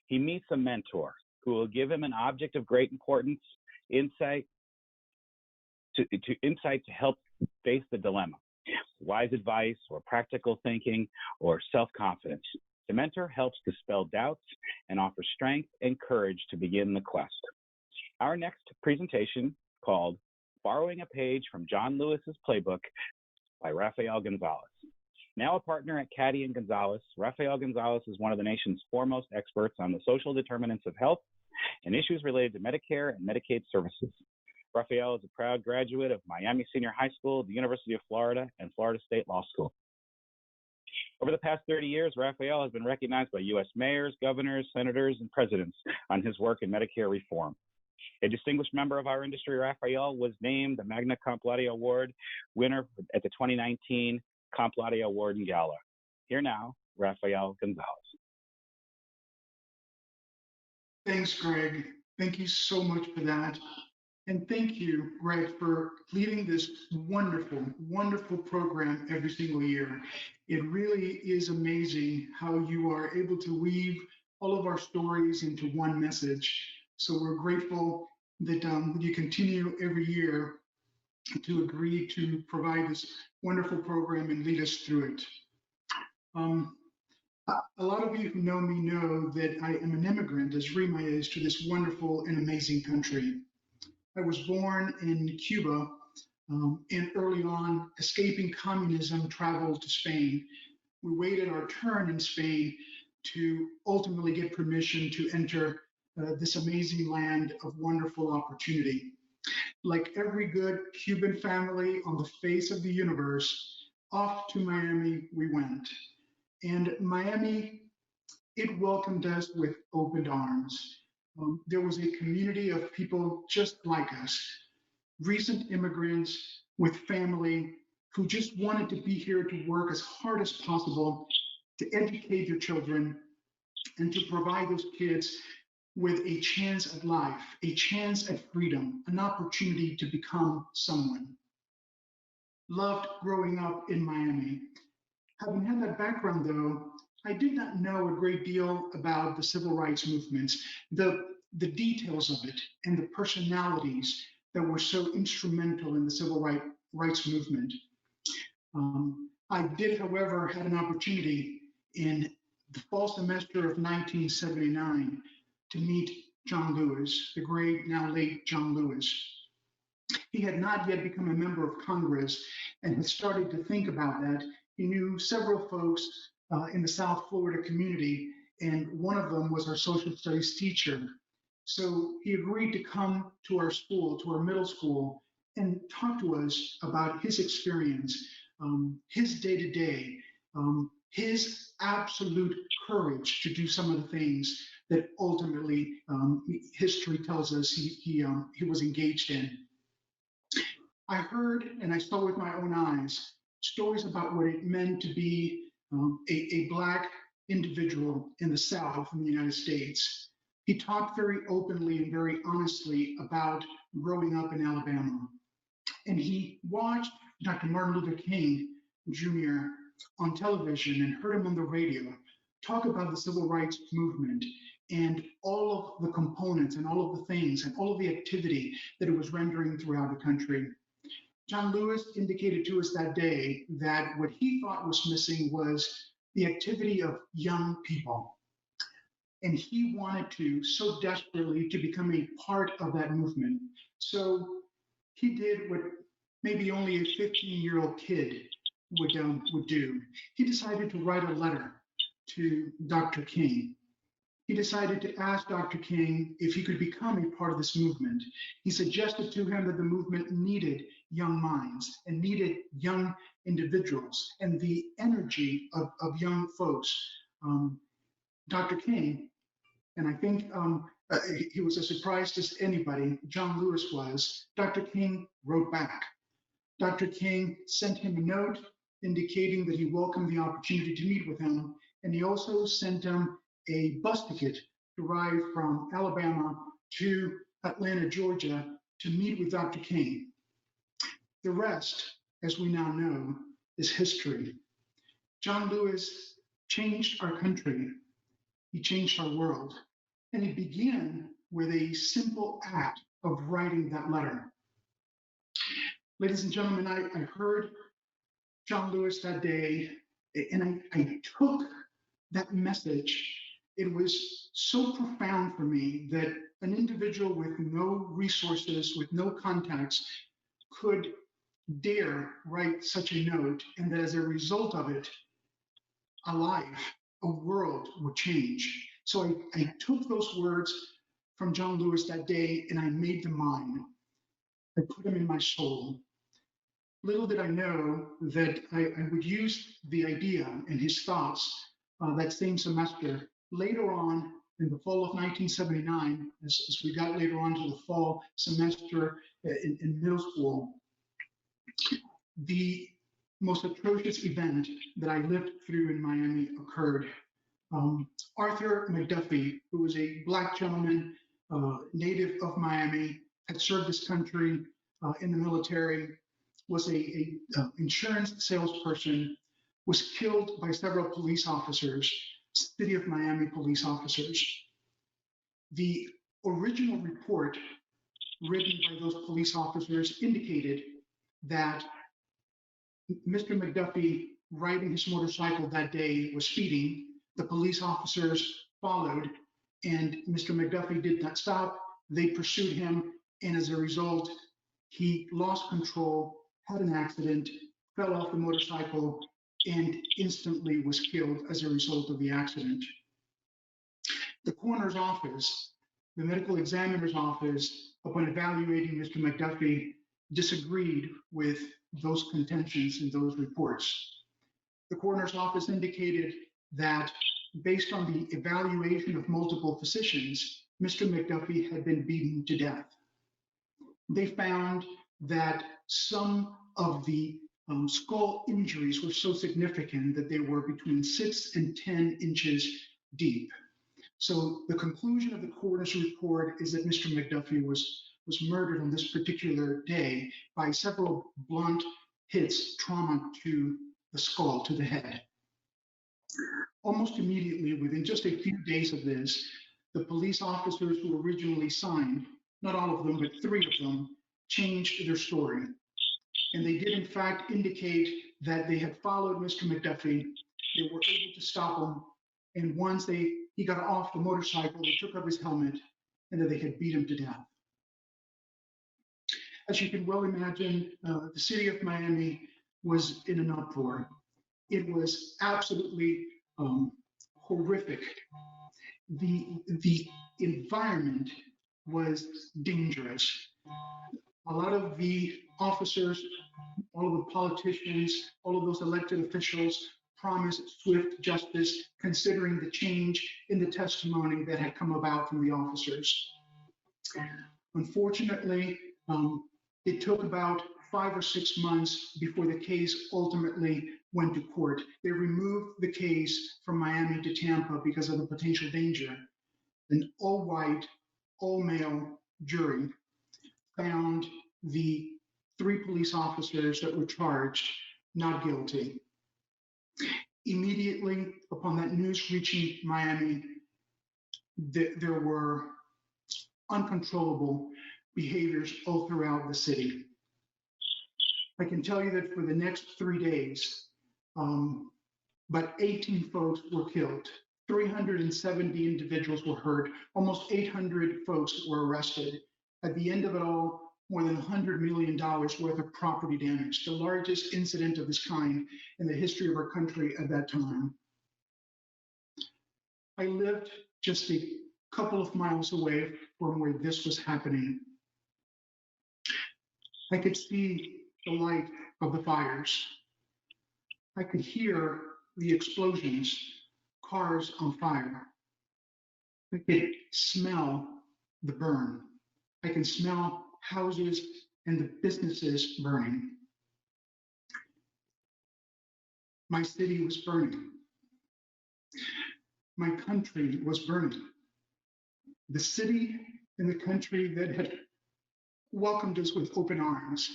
he meets a mentor who will give him an object of great importance, insight to help face the dilemma, wise advice or practical thinking or self-confidence. The mentor helps dispel doubts and offers strength and courage to begin the quest. Our next presentation, called Borrowing a Page from John Lewis's Playbook by Rafael Gonzalez. Now a partner at Cattie and Gonzalez, Rafael Gonzalez is one of the nation's foremost experts on the social determinants of health and issues related to Medicare and Medicaid services. Rafael is a proud graduate of Miami Senior High School, the University of Florida, and Florida State Law School. Over the past 30 years, Rafael has been recognized by US mayors, governors, senators, and presidents on his work in Medicare reform. A distinguished member of our industry, Rafael was named the Magna Cum Laude Award winner at the 2019 Cum Laude Award in Gala. Here now, Rafael Gonzalez. Thanks, Greg. Thank you so much for that. And thank you, Greg, for leading this wonderful, wonderful program every single year. It really is amazing how you are able to weave all of our stories into one message. So we're grateful that you continue every year to agree to provide this wonderful program and lead us through it. A lot of you who know me know that I am an immigrant, as Rima is, to this wonderful and amazing country. I was born in Cuba, and early on, escaping communism, traveled to Spain. We waited our turn in Spain to ultimately get permission to enter this amazing land of wonderful opportunity. Like every good Cuban family on the face of the universe, off to Miami we went. And Miami, it welcomed us with open arms. There was a community of people just like us, recent immigrants with family who just wanted to be here to work as hard as possible to educate their children and to provide those kids with a chance at life, a chance at freedom, an opportunity to become someone. Loved growing up in Miami. Having had that background, though, I did not know a great deal about the civil rights movements, the details of it, and the personalities that were so instrumental in the civil rights movement. I did, however, have an opportunity in the fall semester of 1979 to meet John Lewis, the great, now late John Lewis. He had not yet become a member of Congress and had started to think about that. He knew several folks in the South Florida community, and one of them was our social studies teacher. So he agreed to come to our school, to our middle school, and talk to us about his experience, his day-to-day, his absolute courage to do some of the things that ultimately history tells us he was engaged in. I heard and I saw with my own eyes stories about what it meant to be a Black individual in the South in the United States. He talked very openly and very honestly about growing up in Alabama. And he watched Dr. Martin Luther King Jr. on television and heard him on the radio talk about the civil rights movement and all of the components and all of the things and all of the activity that it was rendering throughout the country. John Lewis indicated to us that day that what he thought was missing was the activity of young people. And he wanted to so desperately to become a part of that movement. So he did what maybe only a 15-year-old kid would do. He decided to write a letter to Dr. King. He decided to ask Dr. King if he could become a part of this movement. He suggested to him that the movement needed young minds and needed young individuals and the energy of young folks. Dr. King, and I think he was as surprised as anybody, John Lewis was, Dr. King wrote back. Dr. King sent him a note indicating that he welcomed the opportunity to meet with him, and he also sent him a bus ticket to ride from Alabama to Atlanta, Georgia, to meet with Dr. King. The rest, as we now know, is history. John Lewis changed our country. He changed our world. And it began with a simple act of writing that letter. Ladies and gentlemen, I heard John Lewis that day, and I took that message. It was so profound for me that an individual with no resources, with no contacts, could dare write such a note, and that as a result of it, a life, a world would change. So I took those words from John Lewis that day and I made them mine. I put them in my soul. Little did I know that I would use the idea and his thoughts that same semester. Later on, in the fall of 1979, as we got later on to the fall semester in middle school, the most atrocious event that I lived through in Miami occurred. Arthur McDuffie, who was a Black gentleman, native of Miami, had served this country in the military, was a insurance salesperson, was killed by several police officers, City of Miami police officers. The original report written by those police officers indicated that Mr. McDuffie, riding his motorcycle that day, was speeding. The police officers followed, and Mr. McDuffie did not stop. They pursued him, and as a result, he lost control, had an accident, fell off the motorcycle, and instantly was killed as a result of the accident. The coroner's office, the medical examiner's office, upon evaluating Mr. McDuffie, disagreed with those contentions in those reports. The coroner's office indicated that based on the evaluation of multiple physicians, Mr. McDuffie had been beaten to death. They found that some of the skull injuries were so significant that they were between 6 and 10 inches deep. So the conclusion of the coroner's report is that Mr. McDuffie was murdered on this particular day by several blunt hits, trauma to the skull, to the head. Almost immediately, within just a few days of this, the police officers who originally signed, not all of them, but 3 of them, changed their story. And they did in fact indicate that they had followed Mr. McDuffie, they were able to stop him, and once he got off the motorcycle, they took up his helmet, and that they had beat him to death. As you can well imagine, the city of Miami was in an uproar. It was absolutely horrific. The environment was dangerous. A lot of the officers, all of the politicians, all of those elected officials promised swift justice, considering the change in the testimony that had come about from the officers. Unfortunately, it took about 5 or 6 months before the case ultimately went to court. They removed the case from Miami to Tampa because of the potential danger. An all-white, all-male jury found the 3 police officers that were charged not guilty. Immediately upon that news reaching Miami, there were uncontrollable behaviors all throughout the city. I can tell you that for the next 3 days, about 18 folks were killed, 370 individuals were hurt, almost 800 folks were arrested. At the end of it all, more than $100 million worth of property damage, the largest incident of this kind in the history of our country at that time. I lived just a couple of miles away from where this was happening. I could see the light of the fires. I could hear the explosions, cars on fire. I could smell the burn. I can smell houses and the businesses burning. My city was burning. My country was burning. The city and the country that had welcomed us with open arms.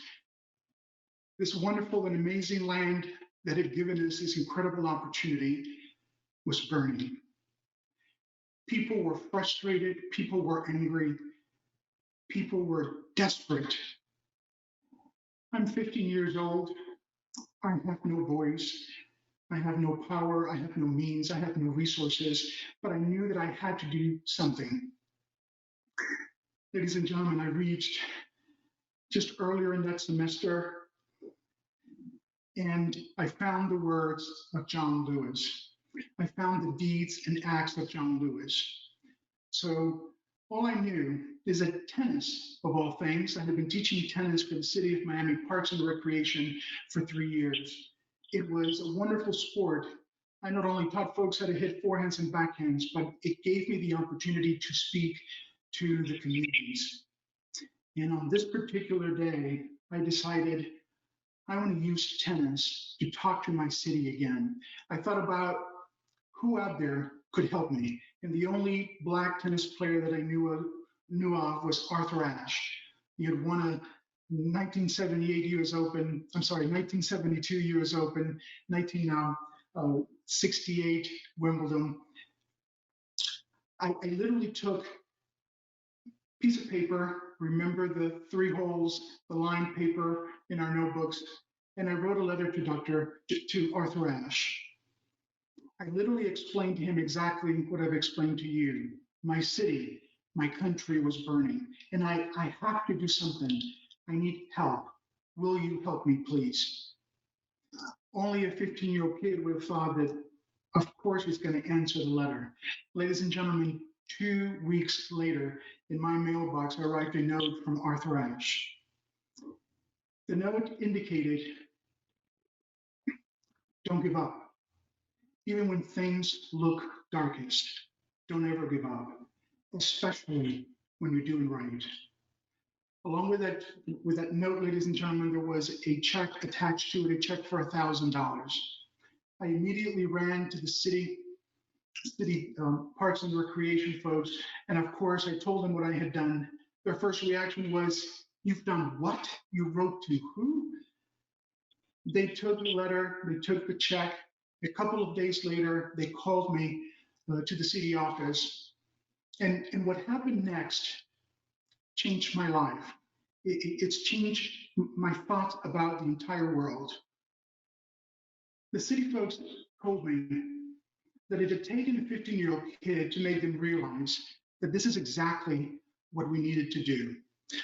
This wonderful and amazing land that had given us this incredible opportunity was burning. People were frustrated, people were angry, people were desperate. I'm 15 years old. I have no voice. I have no power. I have no means. I have no resources. But I knew that I had to do something. Ladies and gentlemen, I reached just earlier in that semester, and I found the words of John Lewis. I found the deeds and acts of John Lewis. So all I knew is that tennis, of all things, I had been teaching tennis for the City of Miami Parks and Recreation for 3 years. It was a wonderful sport. I not only taught folks how to hit forehands and backhands, but it gave me the opportunity to speak to the communities. And on this particular day, I decided I want to use tennis to talk to my city again. I thought about who out there could help me. And the only Black tennis player that I knew of was Arthur Ashe. He had won a 1978 US Open, 1972 US Open, 1968 Wimbledon. I literally took a piece of paper, remember the 3 holes, the lined paper in our notebooks, and I wrote a letter to Arthur Ashe. I literally explained to him exactly what I've explained to you. My city, my country was burning, and I have to do something. I need help. Will you help me, please? Only a 15-year-old kid would have thought that, of course, he's going to answer the letter. Ladies and gentlemen, 2 weeks later, in my mailbox, arrived a note from Arthur Ashe. The note indicated, don't give up. Even when things look darkest, don't ever give up, especially when you're doing right. Along with that note, ladies and gentlemen, there was a check attached to it, a check for $1,000. I immediately ran to the city Parks and Recreation folks, and of course, I told them what I had done. Their first reaction was, "You've done what? You wrote to who?" They took the letter, they took the check. A couple of days later, they called me to the city office. And what happened next changed my life. It's changed my thoughts about the entire world. The city folks told me that it had taken a 15-year-old kid to make them realize that this is exactly what we needed to do.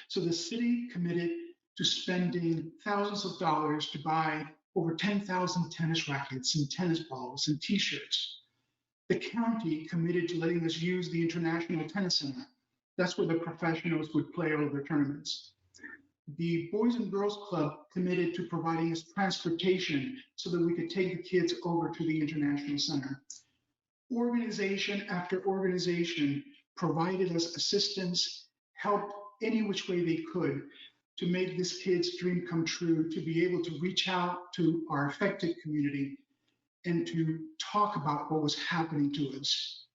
So the city committed to spending thousands of dollars to buy over 10,000 tennis rackets and tennis balls and t-shirts. The county committed to letting us use the International Tennis Center. That's where the professionals would play all of their tournaments. The Boys and Girls Club committed to providing us transportation so that we could take the kids over to the International Center. Organization after organization provided us assistance, help any which way they could to make this kid's dream come true, to be able to reach out to our affected community and to talk about what was happening to us.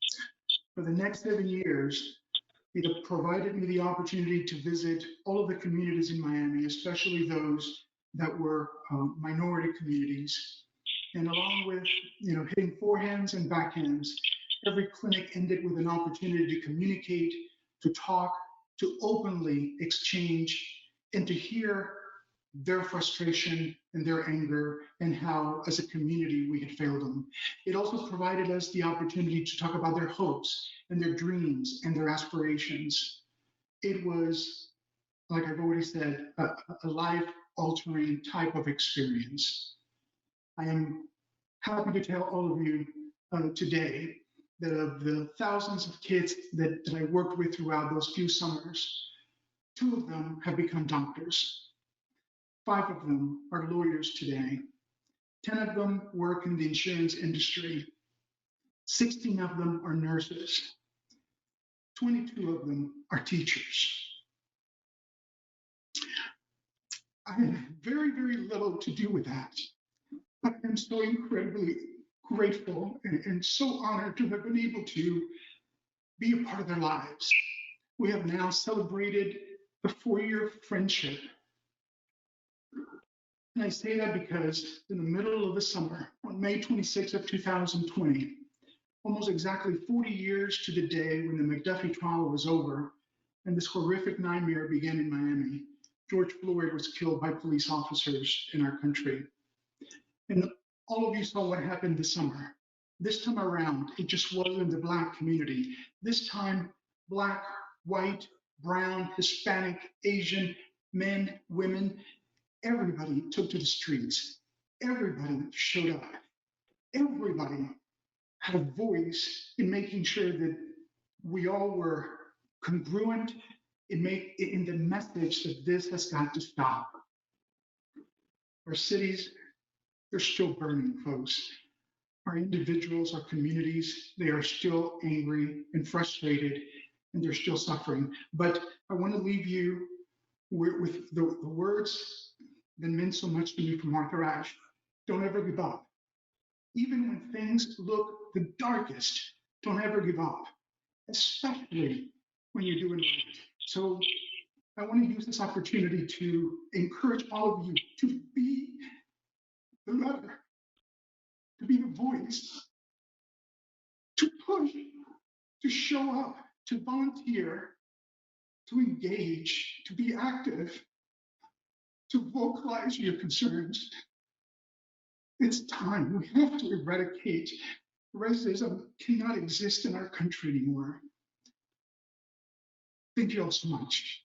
For the next 7 years, it provided me the opportunity to visit all of the communities in Miami, especially those that were minority communities. And along with hitting forehands and backhands, every clinic ended with an opportunity to communicate, to talk, to openly exchange, and to hear their frustration and their anger and how, as a community, we had failed them. It also provided us the opportunity to talk about their hopes and their dreams and their aspirations. It was, like I've already said, a life-altering type of experience. I am happy to tell all of you today that of the thousands of kids that I worked with throughout those few summers, 2 of them have become doctors. 5 of them are lawyers today. 10 of them work in the insurance industry. 16 of them are nurses. 22 of them are teachers. I have very, very little to do with that. But I'm so incredibly grateful and so honored to have been able to be a part of their lives. We have now celebrated the 4-year friendship. And I say that because in the middle of the summer, on May 26th of 2020, almost exactly 40 years to the day when the McDuffie trial was over and this horrific nightmare began in Miami. George Floyd was killed by police officers in our country. And all of you saw what happened this summer. This time around, it just wasn't the Black community. This time, Black, white, brown, Hispanic, Asian, men, women, everybody took to the streets. Everybody showed up. Everybody had a voice in making sure that we all were congruent in the message that this has got to stop. Our cities, they're still burning, folks. Our individuals, our communities, they are still angry and frustrated, and they're still suffering. But I want to leave you with the words that meant so much to me from Arthur Ashe. Don't ever give up. Even when things look the darkest, don't ever give up, especially when you're doing right. So I want to use this opportunity to encourage all of you to be the lever, to be the voice, to push, to show up, to volunteer, to engage, to be active, to vocalize your concerns. It's time. We have to eradicate racism. Cannot exist in our country anymore. Thank you all so much.